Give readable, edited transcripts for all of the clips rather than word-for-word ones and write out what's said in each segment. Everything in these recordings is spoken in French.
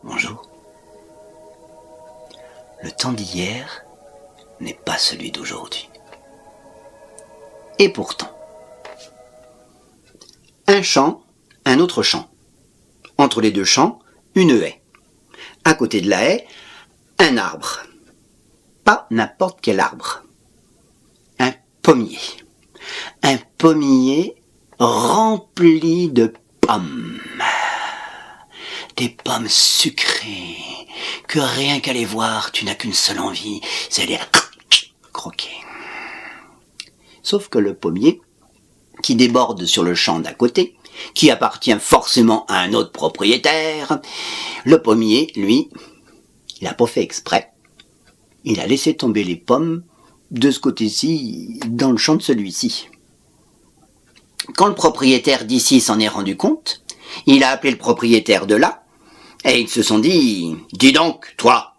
Bonjour. Le temps d'hier n'est pas celui d'aujourd'hui. Et pourtant, un champ, un autre champ. Entre les deux champs, une haie. À côté de la haie, un arbre. Pas n'importe quel arbre. Un pommier. Un pommier rempli de pommes. Des pommes sucrées, que rien qu'à les voir, tu n'as qu'une seule envie, c'est les croquer. Sauf que le pommier, qui déborde sur le champ d'à côté, qui appartient forcément à un autre propriétaire, le pommier, lui, il n'a pas fait exprès. Il a laissé tomber les pommes de ce côté-ci, dans le champ de celui-ci. Quand le propriétaire d'ici s'en est rendu compte, il a appelé le propriétaire de là, et ils se sont dit « Dis donc, toi,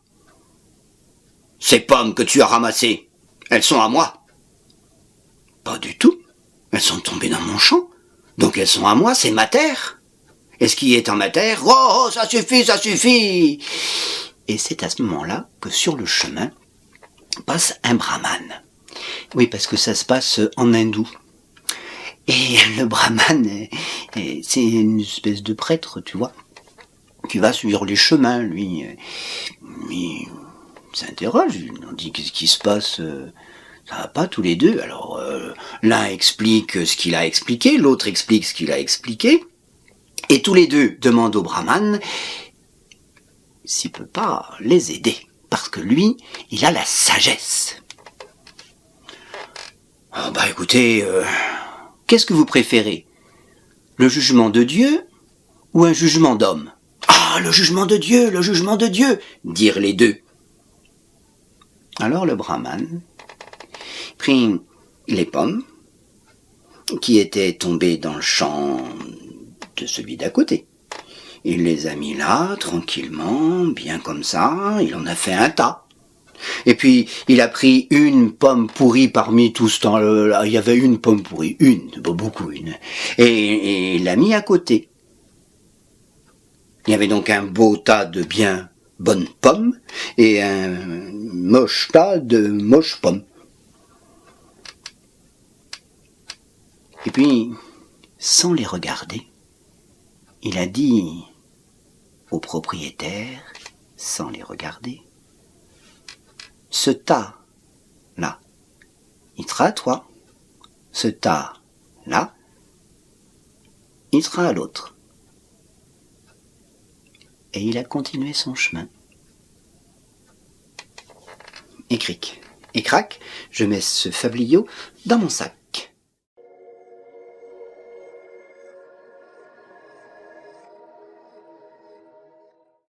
ces pommes que tu as ramassées, elles sont à moi ?» « Pas du tout, elles sont tombées dans mon champ, donc elles sont à moi, c'est ma terre. Et ce qui est en ma terre, oh, ça suffit, ça suffit !» Et c'est à ce moment-là que sur le chemin passe un brahmane. Oui, parce que ça se passe en hindou. Et le brahmane, c'est une espèce de prêtre, tu vois, qui va sur les chemins, lui. Il s'interroge, il dit qu'est-ce qui se passe, ça va pas tous les deux. Alors l'un explique ce qu'il a expliqué, l'autre explique ce qu'il a expliqué, et tous les deux demandent au brahmane s'il peut pas les aider, parce que lui, il a la sagesse. Oh, bah écoutez, qu'est-ce que vous préférez? Le jugement de Dieu ou un jugement d'homme? Ah, le jugement de Dieu, dirent les deux. Alors le brahmane prit les pommes qui étaient tombées dans le champ de celui d'à côté. Il les a mis là, tranquillement, bien comme ça, il en a fait un tas. Et puis, il a pris une pomme pourrie parmi tout ce temps-là. Il y avait une pomme pourrie, pas beaucoup, une. Et il l'a mis à côté. Il y avait donc un beau tas de bien bonnes pommes et un moche tas de moches pommes. Et puis, sans les regarder, il a dit au propriétaire, sans les regarder, ce tas-là, il sera à toi. Ce tas-là, il sera à l'autre. Et il a continué son chemin. Et cric, et crac, je mets ce fabliau dans mon sac.